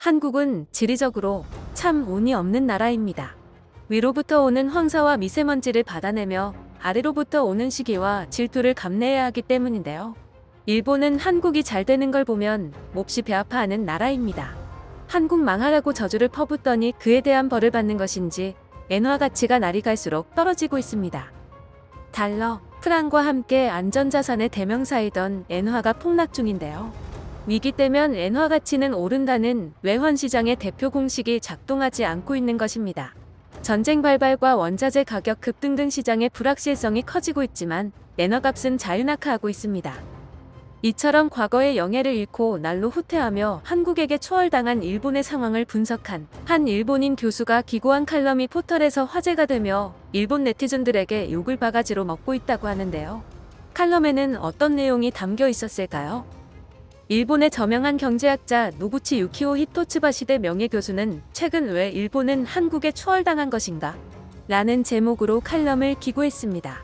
한국은 지리적으로 참 운이 없는 나라입니다. 위로부터 오는 황사와 미세먼지를 받아내며 아래로부터 오는 시기와 질투를 감내해야 하기 때문인데요. 일본은 한국이 잘 되는 걸 보면 몹시 배아파하는 나라입니다. 한국 망하라고 저주를 퍼붓더니 그에 대한 벌을 받는 것인지 엔화 가치가 날이 갈수록 떨어지고 있습니다. 달러, 프랑과 함께 안전자산의 대명사이던 엔화가 폭락 중인데요. 위기 때면 엔화 가치는 오른다는 외환시장의 대표 공식이 작동하지 않고 있는 것입니다. 전쟁 발발과 원자재 가격 급등 등 시장의 불확실성이 커지고 있지만 엔화값은 자유낙하하고 있습니다. 이처럼 과거의 영예를 잃고 날로 후퇴하며 한국에게 초월당한 일본의 상황을 분석한 한 일본인 교수가 기고한 칼럼이 포털에서 화제가 되며 일본 네티즌들에게 욕을 바가지로 먹고 있다고 하는데요. 칼럼에는 어떤 내용이 담겨 있었을까요? 일본의 저명한 경제학자 노구치 유키오 히토츠바시대 명예교수는 최근 왜 일본은 한국에 추월당한 것인가? 라는 제목으로 칼럼을 기고했습니다.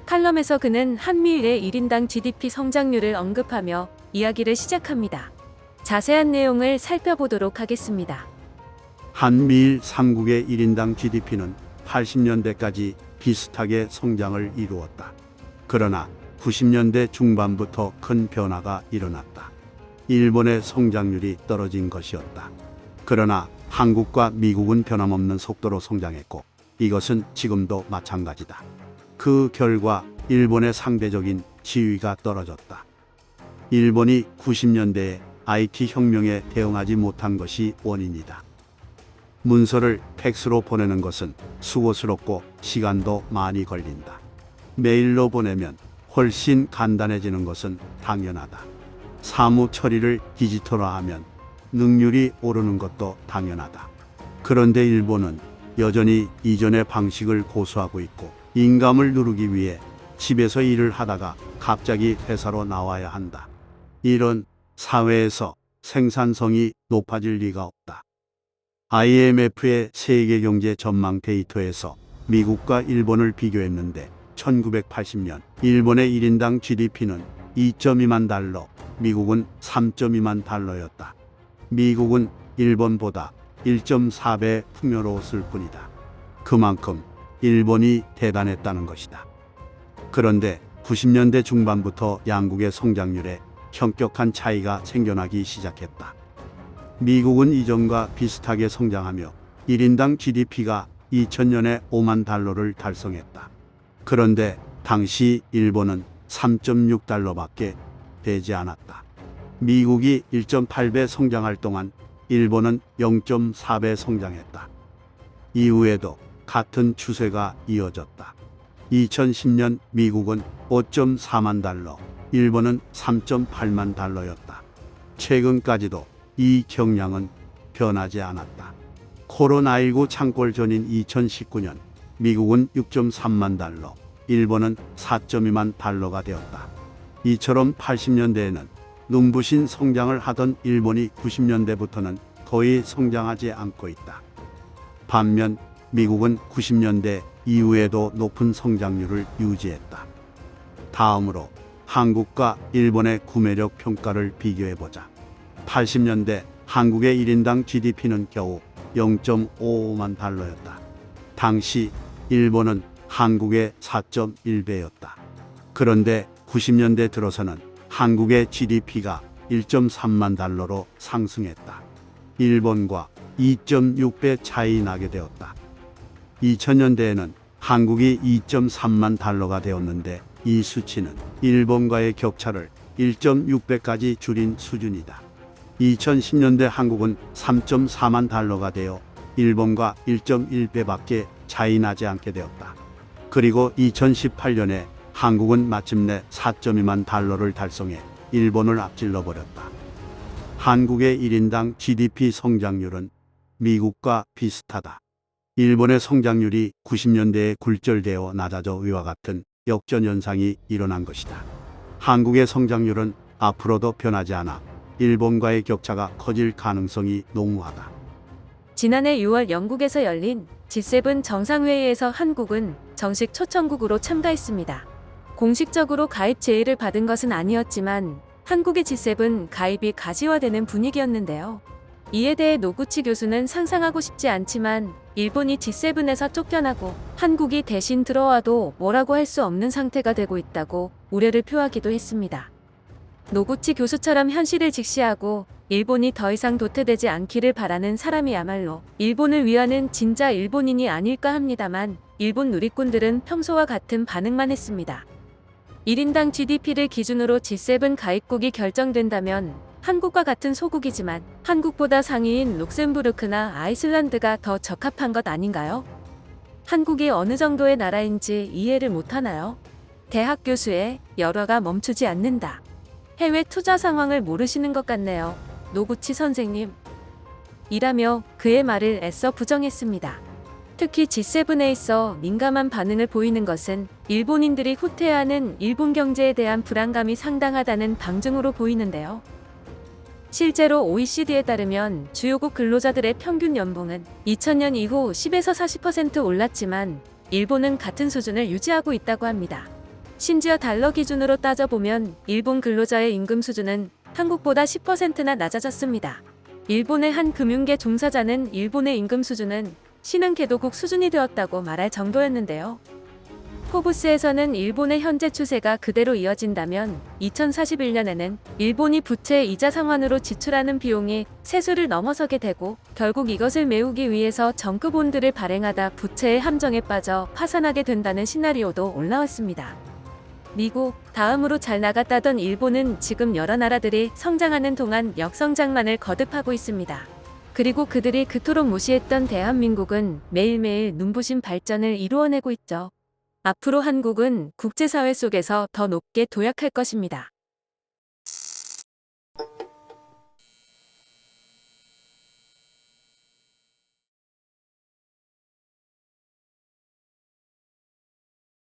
칼럼에서 그는 한미일의 1인당 GDP 성장률을 언급하며 이야기를 시작합니다. 자세한 내용을 살펴보도록 하겠습니다. 한미일 3국의 1인당 GDP는 80년대까지 비슷하게 성장을 이루었다. 그러나 90년대 중반부터 큰 변화가 일어났다. 일본의 성장률이 떨어진 것이었다. 그러나 한국과 미국은 변함없는 속도로 성장했고 이것은 지금도 마찬가지다. 그 결과 일본의 상대적인 지위가 떨어졌다. 일본이 90년대에 IT 혁명에 대응하지 못한 것이 원인이다. 문서를 팩스로 보내는 것은 수고스럽고 시간도 많이 걸린다. 메일로 보내면 훨씬 간단해지는 것은 당연하다. 사무 처리를 디지털화하면 능률이 오르는 것도 당연하다. 그런데 일본은 여전히 이전의 방식을 고수하고 있고 인감을 누르기 위해 집에서 일을 하다가 갑자기 회사로 나와야 한다. 이런 사회에서 생산성이 높아질 리가 없다. IMF의 세계경제 전망 데이터에서 미국과 일본을 비교했는데 1980년 일본의 1인당 GDP는 2.2만 달러, 미국은 3.2만 달러였다. 미국은 일본보다 1.4배 풍요로웠을 뿐이다. 그만큼 일본이 대단했다는 것이다. 그런데 90년대 중반부터 양국의 성장률에 현격한 차이가 생겨나기 시작했다. 미국은 이전과 비슷하게 성장하며 1인당 GDP가 2000년에 5만 달러를 달성했다. 그런데 당시 일본은 3.6달러밖에 되지 않았다. 미국이 1.8배 성장할 동안 일본은 0.4배 성장했다. 이후에도 같은 추세가 이어졌다. 2010년 미국은 5.4만 달러, 일본은 3.8만 달러였다. 최근까지도 이 경향은 변하지 않았다. 코로나19 창궐 전인 2019년 미국은 6.3만 달러, 일본은 4.2만 달러가 되었다. 이처럼 80년대에는 눈부신 성장을 하던 일본이 90년대부터는 거의 성장하지 않고 있다. 반면 미국은 90년대 이후에도 높은 성장률을 유지했다. 다음으로 한국과 일본의 구매력 평가를 비교해보자. 80년대 한국의 1인당 GDP는 겨우 0.55만 달러였다. 당시 일본은 한국의 4.1배였다. 그런데 90년대 들어서는 한국의 GDP가 1.3만 달러로 상승했다. 일본과 2.6배 차이 나게 되었다. 2000년대에는 한국이 2.3만 달러가 되었는데 이 수치는 일본과의 격차를 1.6배까지 줄인 수준이다. 2010년대 한국은 3.4만 달러가 되어 일본과 1.1배밖에 차이 나지 않게 되었다. 그리고 2018년에 한국은 마침내 4.2만 달러를 달성해 일본을 앞질러 버렸다. 한국의 1인당 GDP 성장률은 미국과 비슷하다. 일본의 성장률이 90년대에 굴절되어 낮아져 위와 같은 역전현상이 일어난 것이다. 한국의 성장률은 앞으로도 변하지 않아 일본과의 격차가 커질 가능성이 농후하다. 지난해 6월 영국에서 열린 G7 정상회의에서 한국은 정식 초청국으로 참가했습니다. 공식적으로 가입 제의를 받은 것은 아니었지만 한국의 G7 가입이 가시화되는 분위기였는데요. 이에 대해 노구치 교수는 상상하고 싶지 않지만 일본이 G7에서 쫓겨나고 한국이 대신 들어와도 뭐라고 할 수 없는 상태가 되고 있다고 우려를 표하기도 했습니다. 노구치 교수처럼 현실을 직시하고 일본이 더 이상 도태되지 않기를 바라는 사람이야말로 일본을 위하는 진짜 일본인이 아닐까 합니다만 일본 누리꾼들은 평소와 같은 반응만 했습니다. 1인당 GDP를 기준으로 G7 가입국이 결정된다면 한국과 같은 소국이지만 한국보다 상위인 룩셈부르크나 아이슬란드가 더 적합한 것 아닌가요? 한국이 어느 정도의 나라인지 이해를 못하나요? 대학 교수의 열화가 멈추지 않는다. 해외 투자 상황을 모르시는 것 같네요. 노구치 선생님. 이라며 그의 말을 애써 부정했습니다. 특히 G7에 있어 민감한 반응을 보이는 것은 일본인들이 후퇴하는 일본 경제에 대한 불안감이 상당하다는 방증으로 보이는데요. 실제로 OECD에 따르면 주요국 근로자들의 평균 연봉은 2000년 이후 10에서 40% 올랐지만 일본은 같은 수준을 유지하고 있다고 합니다. 심지어 달러 기준으로 따져보면 일본 근로자의 임금 수준은 한국보다 10%나 낮아졌습니다. 일본의 한 금융계 종사자는 일본의 임금 수준은 신흥 개도국 수준이 되었다고 말할 정도였는데요. 포브스에서는 일본의 현재 추세가 그대로 이어진다면 2041년에는 일본이 부채 이자 상환으로 지출하는 비용이 세수를 넘어서게 되고 결국 이것을 메우기 위해서 정크본드를 발행하다 부채의 함정에 빠져 파산하게 된다는 시나리오도 올라왔습니다. 미국, 다음으로 잘 나갔다던 일본은 지금 여러 나라들이 성장하는 동안 역성장만을 거듭하고 있습니다. 그리고 그들이 그토록 무시했던 대한민국은 매일매일 눈부신 발전을 이루어내고 있죠. 앞으로 한국은 국제사회 속에서 더 높게 도약할 것입니다.